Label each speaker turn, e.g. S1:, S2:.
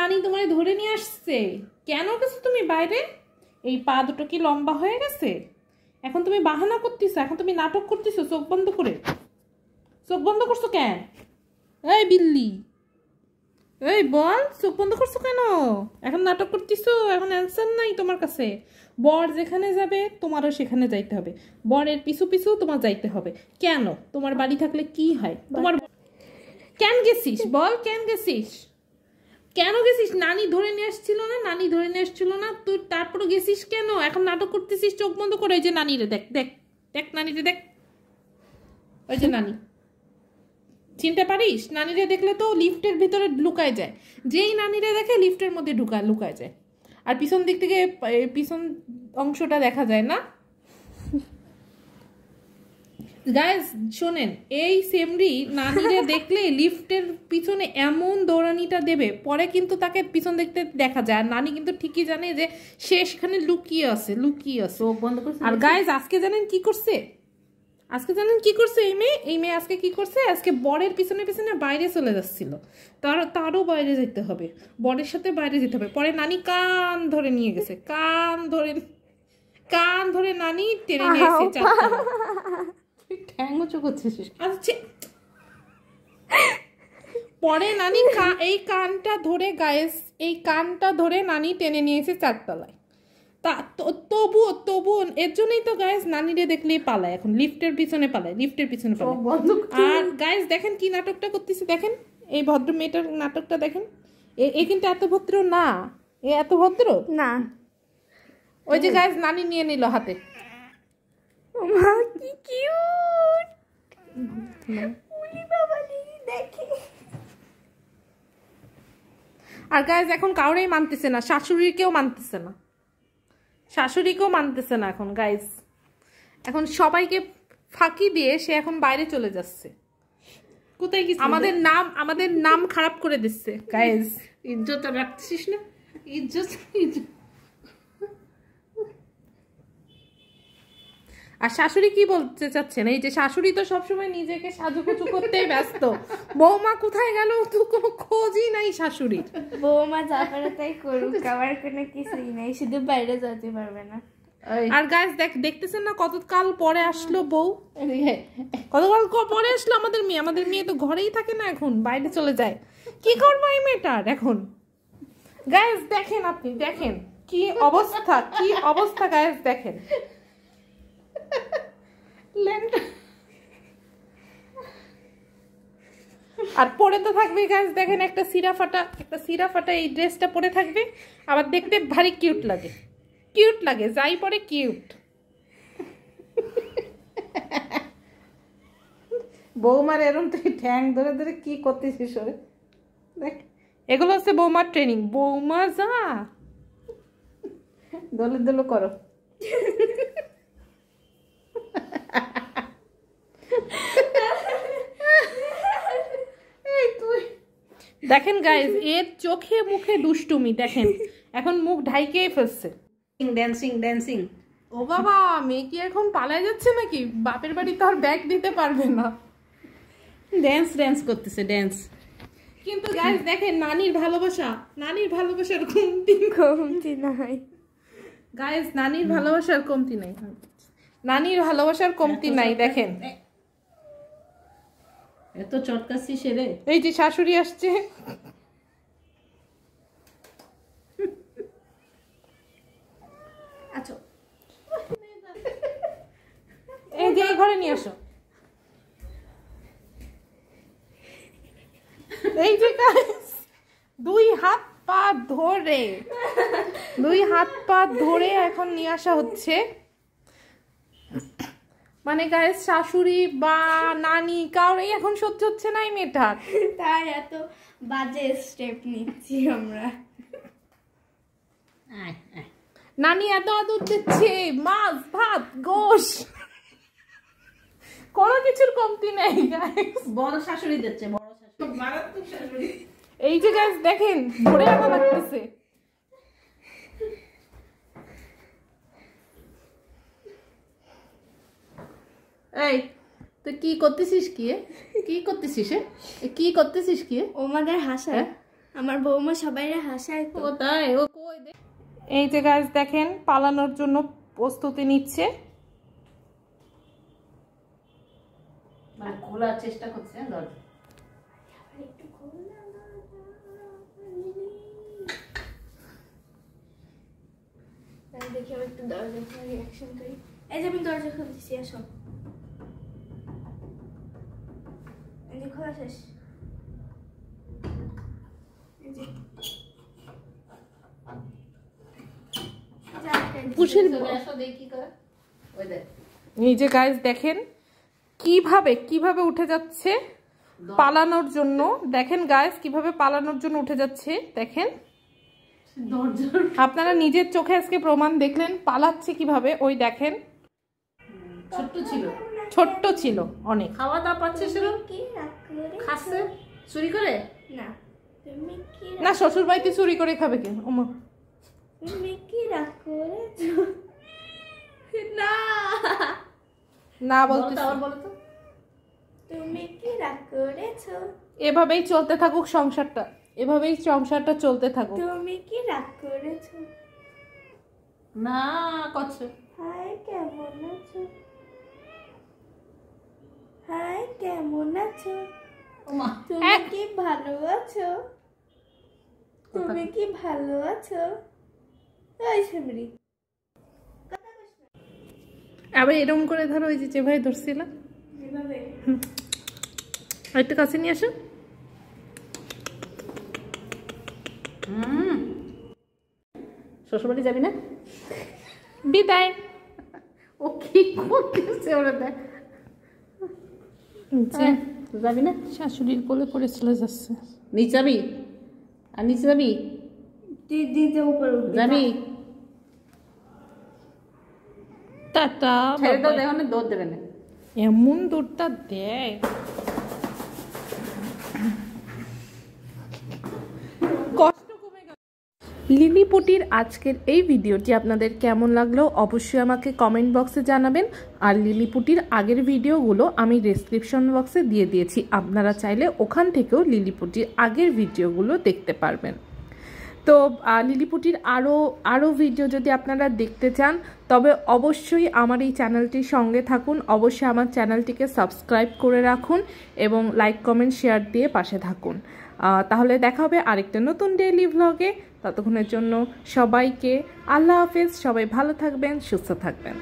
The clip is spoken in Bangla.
S1: নানি তোমায় ধরে নিয়ে আসছে। কেন গেছো তুমি বাইরে? এই পা দুটো কি লম্বা হয়ে গেছে? এখন তুমি বাহানা করতেছো, এখন তুমি নাটক করতেছো চোখ বন্ধ করে। চোখ বন্ধ করছো কেন? এই বিল্লি, এই বল, চোখ বন্ধ করছো কেন? এখন নাটক করতেছো, এখন অ্যান্সার নাই তোমার কাছে। বর যেখানে যাবে তোমারও সেখানে যাইতে হবে, বরের পিছু পিছু তোমার যাইতে হবে। কেন? তোমার বাড়ি থাকলে কি হয়? তোমার কেন গেছিস বল, কেন গেছিস? কেন গেছিস? নানি ধরে নিয়ে আসছিল না? নানি ধরে নিয়ে আসছিল না তুই, তারপরে গেছিস কেন? এখন নাটক করতেছিস চোখ বন্ধ করে। ওই যে নানিরে দেখ, দেখ দেখ নানিরে দেখ, ওই যে নানি। চিনতে পারিস? নানিরে দেখলে তো লিফটের ভিতরে লুকায় যায়, যেই নানিরে দেখে লিফটের মধ্যে লুকায় যায়। আর পিছন দিক থেকে পিছন অংশটা দেখা যায় না। গাইস শোনেন, এই সেমরি নানিরে দেখলে লিফটের পিছনে এমন দৌড়ানিটা দেবে, পরে কিন্তু তাকে পিছন দেখতে দেখা যায়। আর নানি কিন্তু ঠিকই জানে যে সে সেখানে লুকিয়ে আছে। আর গাইস আজকে জানেন কি করছে? এই মেয়ে আজকে কি করছে? আজকে বরের পিছনে পিছনে বাইরে চলে যাচ্ছিল। তারও বাইরে যেতে হবে, বরের সাথে বাইরে যেতে হবে। পরে নানি কান ধরে নিয়ে গেছে, কান ধরে নানি টেনে নিয়ে এসেছে। আচ্ছা, পরে নানি এই কানটা ধরে, গায়েস এই কানটা ধরে নানি টেনে নিয়েছে চারতলায়। তবুও এর জন্যই তো গাইস নানিরে দেখলেই পালায়, এখন লিফটের পিছনে পালায়। আর গাইস দেখেন কি নাটকটা করতেছে, দেখেন এই ভদ্র মেয়েটার নাটকটা দেখেন। এ কিন্তু এত ভদ্র না, এত ভদ্র না। ওই যে গাইস নানি নিয়ে নিল হাতে। কি কিউট, দেখে। আর গাইস এখন কাউরেই মানতেছে না, শাশুড়িকেও মানতেছে না এখন গাইস। এখন সবাইকে ফাঁকি দিয়ে সে এখন বাইরে চলে যাচ্ছে। কোথায় গেছে? আমাদের নাম খারাপ করে দিচ্ছে গাইস। ইজ্জত রাখছিস না, ইজ্জত। আর শাশুড়ি কি বলতে চাচ্ছেন? এই যে শাশুড়ি তো সবসময় নিজেকে সাজুগুজু করতেই ব্যস্ত। বৌমা কোথায় গেল তো কোনো খোঁজই নাই শাশুড়ির।
S2: বৌমা যা পারে তাই করুক, আমার কোনো কিছুই নাই, শুধু বাইরে যেতে পারবে না।
S1: আর গাইস দেখতেছেন না কতকাল পরে আসলো বউ, কতকাল পরে আসলো আমাদের মেয়ে তো ঘরেই থাকে না, এখন বাইরে চলে যায়। কি করবো এই মেয়েটার এখন? গাইস দেখেন, আপনি দেখেন কি অবস্থা গাইস দেখেন। আর পরে তো থাকবে গাইস, দেখেন একটা সিরা ফাটা এই ড্রেসটা পরে থাকবে, আবার দেখতে ভারী কিউট লাগে, যাই পরে কিউট। বৌমার এরম তুই ঠ্যাং ধরে ধরে কি করতেছিস? দেখ, এগুলো হচ্ছে বৌমার ট্রেনিং। বৌমা যা দোলো করো। দেখেন গাইস, এর চোখে মুখে দুষ্টুমি দেখেন, এখন মুখ ঢাইকেই ফেলছে। ড্যান্সিং। ও বাবা, মেয়ে কি এখন পালায় যাচ্ছে নাকি? বাপের বাড়ি তো আর ব্যাগ দিতে পারবে না। ড্যান্স করতেছে। কিন্তু গাইস দেখেন, নানির ভালোবাসার কমতি নাই গাইস। নানির ভালোবাসার কমতি নাই দেখেন। এত চটকাচ্ছি সেরে। এই যে শাশুড়ি আসছে, আচ্ছা এই যে ঘরে নিয়ে আসো। এই যে দুই হাত পা ধরে এখন নিয়ে আসা হচ্ছে। মানে গাইস শাশুড়ি বা নানি কাউরে এখন সহ্য হচ্ছে না এই মেয়েটার,
S2: তাই এত বাজে স্টেপ নিচ্ছি আমরা।
S1: নানি এত আদর দিচ্ছে, মাছ ভাত গোশ, কোনো কিছুর কমতি নেই গাইস।
S3: বড় শাশুড়ি দিচ্ছে, মারাত্মক শাশুড়ি।
S1: এই যে গাইস দেখেন, ধরে আনা লাগতেছে। এই তুই কি করতেছিস? কি করতেছিস? ও আমাদের হাসায়।
S2: আমার বৌমা সবাই হাসায় তো।
S3: ও তাই, ও কই দে।
S1: এই যে গাইস দেখেন পালানোর জন্য প্রস্তুতি নিচ্ছে।
S3: মানে খোলার চেষ্টা করছে দরজা।
S2: একটু খোল না দেখি, আমি একটু দরজা খোলা রিয়াকশন করি। এই যে আমি দরজা খুলতেছি, আসো। এই যে খোলা শেষ। এই যে
S1: পুষির
S3: আসো দেখি কি করে। ওই দেখ।
S1: এই যে গাইস দেখেন কিভাবে কিভাবে উঠে যাচ্ছে পালানোর জন্য। দেখেন গাইস কিভাবে পালানোর জন্য উঠে যাচ্ছে, দেখেন। আপনারা নিজের চোখে আজকে প্রমাণ দেখলেন পালাচ্ছে কিভাবে। ওই দেখেন,
S3: ছোট্ট ছিল,
S1: ছোট্ট ছিল অনেক।
S3: খাওয়া দাওয়া পাচ্ছে সেরকম
S2: কি রাগ করে
S3: খাচ্ছে চুরি করে
S2: না, তুমি কি
S1: না শ্বশুর বাড়িতে চুরি করে খাবে কে? ওমা,
S2: তুমি কি রাগ করেছো? না
S1: না বলতে
S3: আবার বলো তো।
S2: তুমি কি রাগ করেছো?
S1: এভাবেই চলতে থাকুক সংসারটা, এভাবেই সংসারটা চলতে থাকুক।
S2: তুমি কি রাগ করেছো?
S3: না করছে।
S2: হাই কেমন আছো? হাই কেমন আছো?
S3: ওমা
S2: তুমি কি ভালো আছো? তুমি কি ভালো আছো? ওই সামরি
S1: আবার এরকম করে ধরো, ওই যে যেভাবে ধরছিলাম
S2: এভাবে।
S1: একটু কাছে নিয়ে আসো।
S3: শ্বশুরবাড়ি যাবি না?
S1: বিদায়।
S3: ও কি করতেছে ওরা দেখ। যাবি না?
S1: শাশুড়ির কোলে পড়ে চলে যাচ্ছে।
S3: নিচে যাবি? আর নিচে যাবি?
S2: দিদিতে উপরে
S3: যাবি?
S1: টাটা।
S3: ছেড়ে দাও, দেখো না দৌড় দেবে না।
S1: এমন দৌড়টা দেয়। কষ্ট কমে গেল। লিলিপুটির আজকের এই ভিডিওটি আপনাদের কেমন লাগলো অবশ্যই আমাকে কমেন্ট বক্সে জানাবেন। আর লিলিপুটির আগের ভিডিওগুলো আমি ডেসক্রিপশন বক্সে দিয়ে দিয়েছি, আপনারা চাইলে ওখান থেকেও লিলিপুটির আগের ভিডিওগুলো দেখতে পারবেন। তো লিলিপুটির আরও ভিডিও যদি আপনারা দেখতে চান তবে অবশ্যই আমার এই চ্যানেলটির সঙ্গে থাকুন, অবশ্যই আমার চ্যানেলটিকে সাবস্ক্রাইব করে রাখুন এবং লাইক কমেন্ট শেয়ার দিয়ে পাশে থাকুন। তাহলে দেখা হবে আরেকটা নতুন ডেইলি ভ্লগে। ততক্ষণের জন্য সবাইকে আল্লাহ হাফেজ। সবাই ভালো থাকবেন, সুস্থ থাকবেন।